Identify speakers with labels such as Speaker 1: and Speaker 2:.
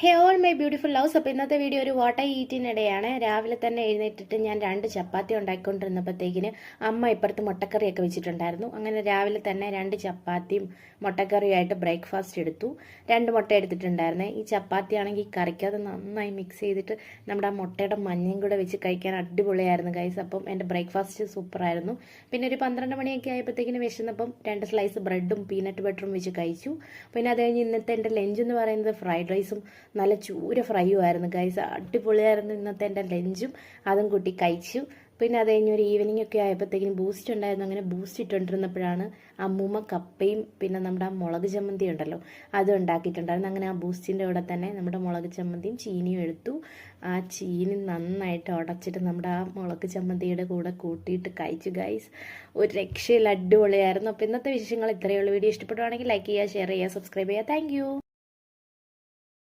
Speaker 1: Hey all my beautiful loves. അപ്പോൾ ഇന്നത്തെ video ഒരു വാട്ട് ഐ ഈറ്റിനിടെയാണ്. രാവിലെ തന്നെ എഴുന്നേറ്റിട്ട് ഞാൻ 2 ചപ്പാത്തി ഉണ്ടാക്കിക്കൊണ്ടിരുന്നപ്പോഴത്തേക്കിന് അമ്മ ഇപ്പുറത്ത് മുട്ടക്കറിയൊക്കെ വെച്ചിട്ടുണ്ടായിരുന്നു. അങ്ങനെ രാവിലെ തന്നെ 2 ചപ്പാത്തിയും മുട്ടക്കറിയുമായിട്ട് ബ്രേക്ക്ഫാസ്റ്റ് എടുത്തു. 2 മുട്ട എടുത്തിട്ടുണ്ടായിരുന്നേ. ഈ ചപ്പാത്തി ആണെങ്കിൽ കറിക്കകത്ത് നന്നായി മിക്സ് ചെയ്തിട്ട് നമ്മുടെ ആ മുട്ടയുടെ മഞ്ഞയും കൂടെ വെച്ച് കഴിക്കാൻ അടിപൊളിയായിരുന്നു ഗൈസ്. അപ്പം എൻ്റെ ബ്രേക്ക്ഫാസ്റ്റ് സൂപ്പറായിരുന്നു. പിന്നെ ഒരു 12 മണിയൊക്കെ ആയപ്പോഴത്തേക്കിന് വിശന്നപ്പം 2 സ്ലൈസ് ബ്രെഡും പീനട്ട് ബട്ടറും വെച്ച് കഴിച്ചു. പിന്നെ അത് കഴിഞ്ഞ് ഇന്നത്തെ എൻ്റെ ലഞ്ച് എന്ന് പറയുന്നത് ഫ്രൈഡ് റൈസും നല്ല ചൂര ഫ്രൈയും ആയിരുന്നു ഗൈസ്. അടിപൊളിയായിരുന്നു ഇന്നത്തെ എൻ്റെ ലഞ്ചും. അതും കൂട്ടി കഴിച്ചു. പിന്നെ അത് കഴിഞ്ഞ് ഒരു ഈവനിങ് ഒക്കെ ആയപ്പോഴത്തേക്കും ബൂസ്റ്റ് ഉണ്ടായിരുന്നു. അങ്ങനെ ബൂസ്റ്റ് ഇട്ടുകൊണ്ടിരുന്നപ്പോഴാണ് അമ്മൂമ്മ കപ്പയും പിന്നെ നമ്മുടെ ആ മുളക് ചമ്മന്തി ഉണ്ടല്ലോ അതും ഉണ്ടാക്കിയിട്ടുണ്ടായിരുന്നു. അങ്ങനെ ആ ബൂസ്റ്റിൻ്റെ കൂടെ തന്നെ നമ്മുടെ മുളക് ചമ്മന്തിയും ചീനിയും എടുത്തു. ആ ചീനി നന്നായിട്ട് ഉടച്ചിട്ട് നമ്മുടെ ആ മുളക് ചമ്മന്തിയുടെ കൂടെ കൂട്ടിയിട്ട് കഴിച്ചു ഗൈസ്. ഒരു രക്ഷയിൽ അടിപൊളിയായിരുന്നു. അപ്പോൾ ഇന്നത്തെ വിശേഷങ്ങൾ ഇത്രയേ ഉള്ളൂ. വീഡിയോ ഇഷ്ടപ്പെടുവാണെങ്കിൽ ലൈക്ക് ചെയ്യുക, ഷെയർ ചെയ്യുക, സബ്സ്ക്രൈബ് ചെയ്യുക. താങ്ക്